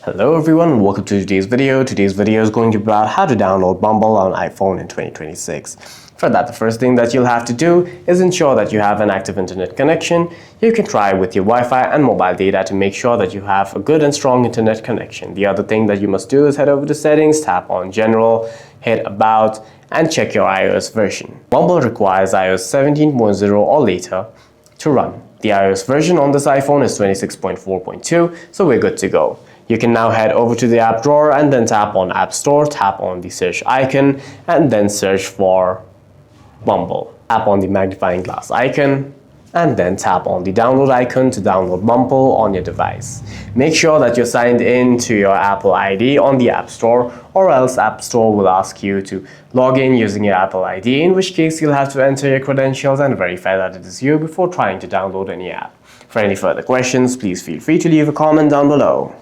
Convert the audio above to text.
Hello everyone and welcome to today's video. Today's video is going to be about how to download Bumble on iPhone in 2026. For that, the first thing that you'll have to do is ensure that you have an active internet connection. You can try with your Wi-Fi and mobile data to make sure that you have a good and strong internet connection. The other thing that you must do is head over to settings, tap on general, hit about, and check your iOS version. Bumble requires iOS 17.0 or later to run. The iOS version on this iPhone is 26.4.2, so we're good to go. You can now head over to the app drawer and then tap on App Store, tap on the search icon, and then search for Bumble. Tap on the magnifying glass icon, and then tap on the download icon to download Bumble on your device. Make sure that you're signed in to your Apple ID on the App Store, or else App Store will ask you to log in using your Apple ID, in which case you'll have to enter your credentials and verify that it is you before trying to download any app. For any further questions, please feel free to leave a comment down below.